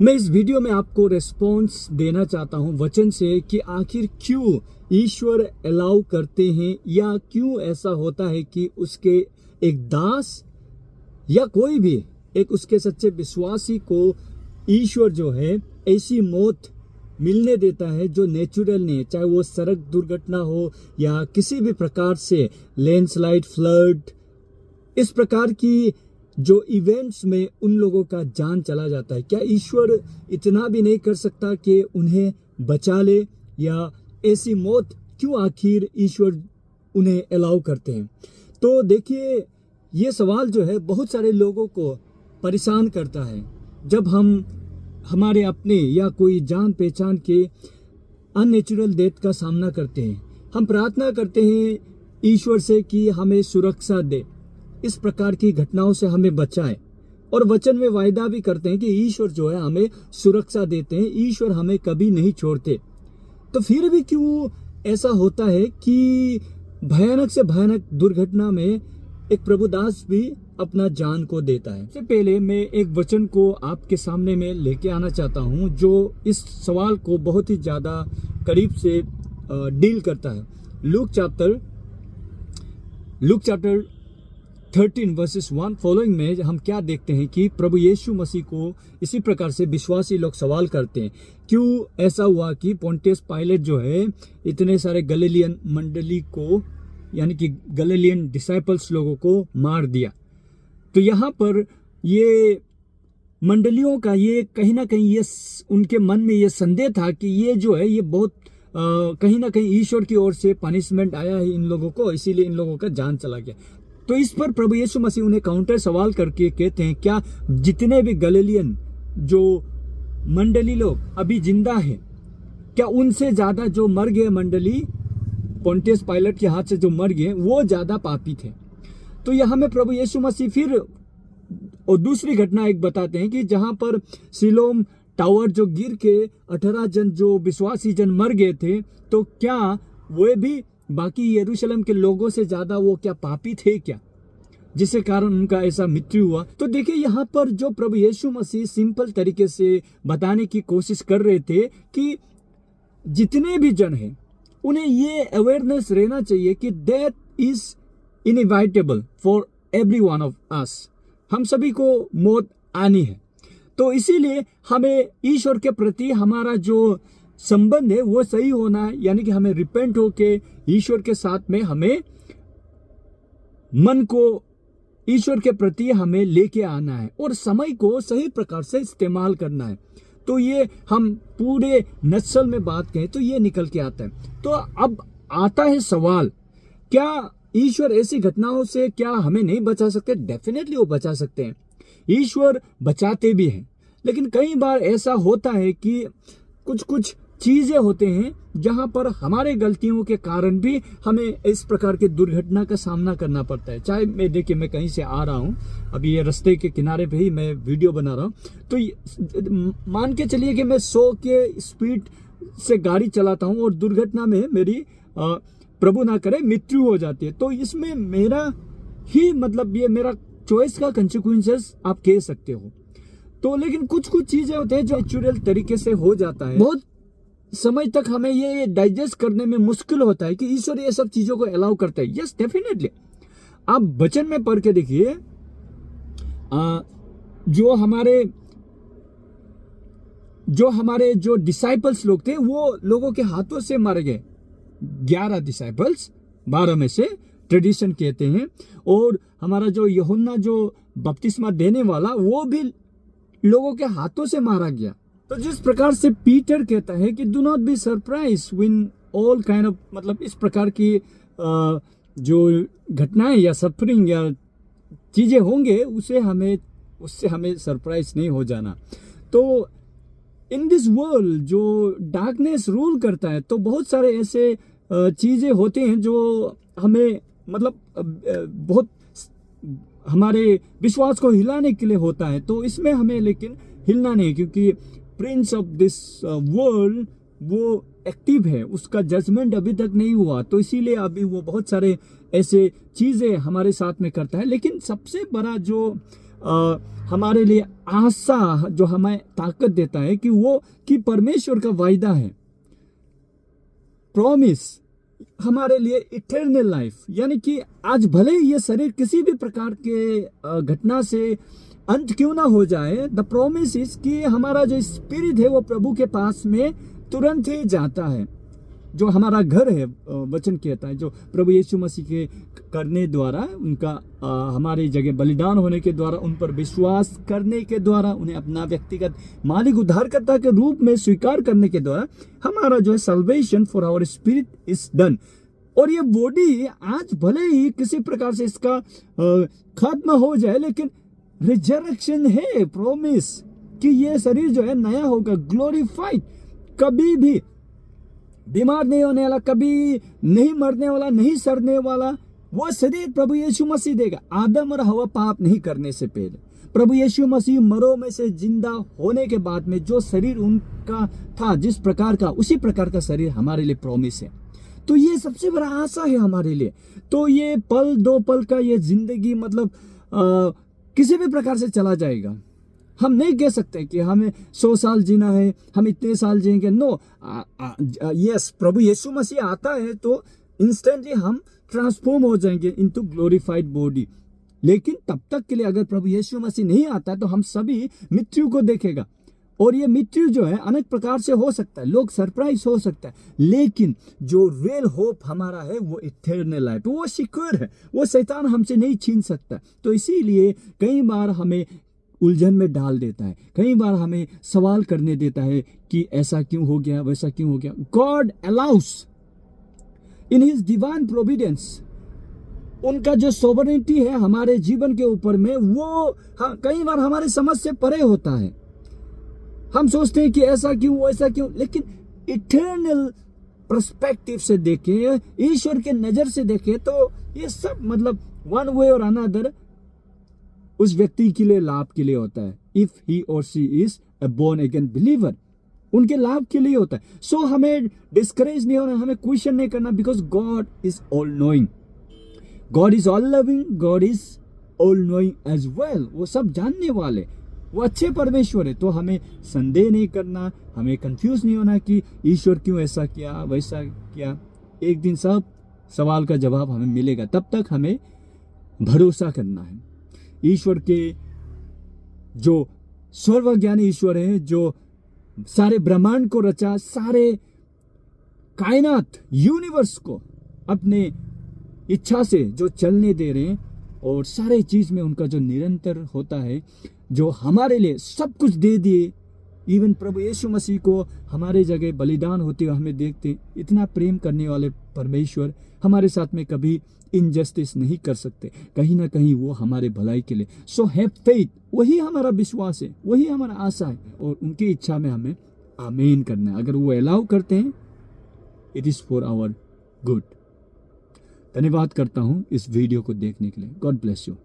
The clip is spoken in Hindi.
मैं इस वीडियो में आपको रेस्पॉन्स देना चाहता हूं वचन से कि आखिर क्यों ईश्वर अलाउ करते हैं या क्यों ऐसा होता है कि उसके एक दास या कोई भी एक उसके सच्चे विश्वासी को ईश्वर जो है ऐसी मौत मिलने देता है जो नेचुरल नहीं है, चाहे वो सड़क दुर्घटना हो या किसी भी प्रकार से लैंडस्लाइड, फ्लड, इस प्रकार की जो इवेंट्स में उन लोगों का जान चला जाता है। क्या ईश्वर इतना भी नहीं कर सकता कि उन्हें बचा ले, या ऐसी मौत क्यों आखिर ईश्वर उन्हें अलाउ करते हैं? तो देखिए, ये सवाल जो है बहुत सारे लोगों को परेशान करता है। जब हम हमारे अपने या कोई जान पहचान के अननेचुरल डेथ का सामना करते हैं, हम प्रार्थना करते हैं ईश्वर से कि हमें सुरक्षा दे, इस प्रकार की घटनाओं से हमें बचाए, और वचन में वायदा भी करते हैं कि ईश्वर जो है हमें सुरक्षा देते हैं, ईश्वर हमें कभी नहीं छोड़ते। तो फिर भी क्यों ऐसा होता है कि भयानक से भयानक दुर्घटना में एक प्रभुदास भी अपना जान को देता है? सबसे पहले मैं एक वचन को आपके सामने में लेके आना चाहता हूं जो इस सवाल को बहुत ही ज्यादा करीब से डील करता है। लूक चैप्टर 13 वर्सेस 1 फॉलोइंग में हम क्या देखते हैं कि प्रभु यीशु मसीह को इसी प्रकार से विश्वासी लोग सवाल करते हैं, क्यों ऐसा हुआ कि पोंटियस पायलट जो है इतने सारे गलीलियन मंडली को, यानी कि गलीलियन डिसाइपल्स लोगों को मार दिया। तो यहाँ पर ये मंडलियों का ये कहीं ना कहीं ये उनके मन में ये संदेह था कि ये जो है ये बहुत कहीं ना कहीं ईश्वर की ओर से पनिशमेंट आया है इन लोगों को, इसीलिए इन लोगों का जान चला गया। तो इस पर प्रभु यीशु मसीह उन्हें काउंटर सवाल करके कहते हैं, क्या जितने भी गलीलियन जो मंडली लोग अभी जिंदा हैं, क्या उनसे ज्यादा जो मर गए मंडली पोंटियस पायलट के हाथ से जो मर गए वो ज्यादा पापी थे? तो यहां में प्रभु यीशु मसीह फिर और दूसरी घटना एक बताते हैं कि जहां पर सिलोम टावर जो गिर के 18 जन जो विश्वासी जन मर गए थे, तो क्या वे भी बाकी यरूशलेम के लोगों से ज्यादा वो क्या पापी थे क्या, जिसके कारण उनका ऐसा मृत्यु हुआ? तो देखिए, यहाँ पर जो प्रभु यीशु मसीह सिंपल तरीके से बताने की कोशिश कर रहे थे कि जितने भी जन हैं उन्हें ये अवेयरनेस रहना चाहिए कि death is inevitable for every one of us, हम सभी को मौत आनी है। तो इसीलिए हमें ईश्वर के प्रति हमारा जो संबंध है वो सही होना है, यानी कि हमें रिपेंट होके ईश्वर के साथ में हमें मन को ईश्वर के प्रति हमें लेके आना है और समय को सही प्रकार से इस्तेमाल करना है। तो ये हम पूरे नस्ल में बात कहें तो ये निकल के आता है। तो अब आता है सवाल, क्या ईश्वर ऐसी घटनाओं से क्या हमें नहीं बचा सकते? डेफिनेटली वो बचा सकते हैं, ईश्वर बचाते भी हैं। लेकिन कई बार ऐसा होता है कि कुछ चीजें होते हैं जहां पर हमारे गलतियों के कारण भी हमें इस प्रकार के दुर्घटना का सामना करना पड़ता है। चाहे मैं कहीं से आ रहा हूं, अभी ये रास्ते के किनारे पे ही मैं वीडियो बना रहा हूं, तो मान के चलिए कि मैं 100 के स्पीड से गाड़ी चलाता हूं और दुर्घटना में मेरी प्रभु ना करे मृत्यु हो जाती है। तो इसमें मेरा ही मतलब ये मेरा चॉइस का कंसिक्वेंसेस आप कह सकते हो। तो लेकिन कुछ चीजें होते हैं जो नेचुरल तरीके से हो जाता है, बहुत समय तक हमें ये डाइजेस्ट करने में मुश्किल होता है कि ईश्वर ये सब चीजों को अलाउ करता है। यस, डेफिनेटली आप वचन में पढ़ के देखिए, जो हमारे जो डिसाइपल्स लोग थे वो लोगों के हाथों से मारे गए। 11 डिसाइपल्स 12 में से ट्रेडिशन कहते हैं, और हमारा जो यूहन्ना जो बपतिस्मा देने वाला वो भी लोगों के हाथों से मारा गया। तो जिस प्रकार से पीटर कहता है कि do not be surprise when all kind of, मतलब इस प्रकार की जो घटनाएं या सफरिंग या चीजें होंगे उससे हमें सरप्राइज नहीं हो जाना। तो इन दिस वर्ल्ड जो डार्कनेस रूल करता है, तो बहुत सारे ऐसे चीजें होते हैं जो हमें मतलब बहुत हमारे विश्वास को हिलाने के लिए होता है। तो इसमें हमें लेकिन हिलना नहीं, क्योंकि प्रिंस ऑफ दिस वर्ल्ड वो एक्टिव है, उसका जजमेंट अभी तक नहीं हुआ, तो इसीलिए अभी वो बहुत सारे ऐसे चीजें हमारे साथ में करता है। लेकिन सबसे बड़ा जो हमारे लिए आशा, जो हमें ताकत देता है कि परमेश्वर का वायदा है, प्रॉमिस हमारे लिए इटर्नल लाइफ, यानी कि आज भले ही ये शरीर किसी भी प्रकार के घटना से अंत क्यों ना हो जाए, द प्रॉमिस इज कि हमारा जो स्पिरिट है वो प्रभु के पास में तुरंत ही जाता है। जो हमारा घर है, वचन कहता है, जो प्रभु यीशु मसीह के करने द्वारा, उनका हमारी जगह बलिदान होने के द्वारा, उन पर विश्वास करने के द्वारा, उन्हें अपना व्यक्तिगत मालिक उद्धारकर्ता के रूप में स्वीकार करने के द्वारा हमारा जो है salvation for our spirit is done. और ये बॉडी आज भले ही किसी प्रकार से इसका खत्म हो जाए, लेकिन रिजरेक्शन है, प्रॉमिस कि ये शरीर जो है नया होगा, ग्लोरीफाइड, कभी भी बीमार नहीं होने वाला, कभी नहीं मरने वाला, नहीं सड़ने वाला, वो शरीर प्रभु यीशु मसीह देगा। आदम और हवा पाप नहीं करने से पहले प्रभु यीशु मसीह मरों में से जिंदा होने के बाद में जो शरीर उनका था, जिस प्रकार का, उसी प्रकार का शरीर हमारे लिए प्रॉमिस है। तो ये सबसे बड़ा आशा है हमारे लिए। तो ये पल दो पल का ये जिंदगी मतलब किसी भी प्रकार से चला जाएगा। हम नहीं कह सकते कि हमें 100 साल जीना है, हम इतने साल जिएंगे। नो, यस, प्रभु यीशु मसीह आता है तो इंस्टेंटली हम ट्रांसफॉर्म हो जाएंगे इनटू ग्लोरीफाइड बॉडी। लेकिन तब तक के लिए अगर प्रभु यीशु मसीह नहीं आता तो हम सभी मृत्यु को देखेगा। और ये मृत्यु जो है अनेक प्रकार से हो सकता है, लोग सरप्राइज हो सकता है, लेकिन जो रियल होप हमारा है वो इटर्नल लाइफ, वो सिक्योर है, वो शैतान हमसे नहीं छीन सकता। तो इसीलिए कई बार हमें उलझन में डाल देता है, कई बार हमें सवाल करने देता है कि ऐसा क्यों हो गया, वैसा क्यों हो गया। God allow us in his divine Providence, उनका जो सोवरेनिटी है हमारे जीवन के ऊपर में, वो कई बार हमारे समझ से परे होता है। हम सोचते हैं कि ऐसा क्यों, वैसा क्यों, लेकिन इटर्नल पर्सपेक्टिव से देखें, ईश्वर के नजर से देखें, तो ये सब मतलब वन वे और अनदर उस व्यक्ति के लिए लाभ के लिए होता है। इफ ही और she is a born again believer, उनके लाभ के लिए होता है। सो हमें डिस्करेज नहीं होना, हमें क्वेश्चन नहीं करना, because God is all knowing, God is all loving, God is all knowing as well. वो सब जानने वाले, वो अच्छे परमेश्वर है। तो हमें संदेह नहीं करना, हमें कंफ्यूज नहीं होना कि ईश्वर क्यों ऐसा किया, वैसा किया। एक दिन सब सवाल का जवाब हमें मिलेगा। तब तक हमें भरोसा करना है ईश्वर के, जो सर्वज्ञानी ईश्वर है, जो सारे ब्रह्मांड को रचा, सारे कायनात यूनिवर्स को अपने इच्छा से जो चलने दे रहे हैं, और सारे चीज में उनका जो निरंतर होता है, जो हमारे लिए सब कुछ दे दिए। इवन प्रभु यीशु मसीह को हमारे जगह बलिदान होते हुए हमें देखते। इतना प्रेम करने वाले परमेश्वर हमारे साथ में कभी इनजस्टिस नहीं कर सकते, कहीं ना कहीं वो हमारे भलाई के लिए। सो हैव फेथ, वही हमारा विश्वास है, वही हमारा आशा है, और उनकी इच्छा में हमें आमीन करना है। अगर वो अलाउ करते हैं, it is for our good. धन्यवाद करता हूं इस वीडियो को देखने के लिए। God bless you.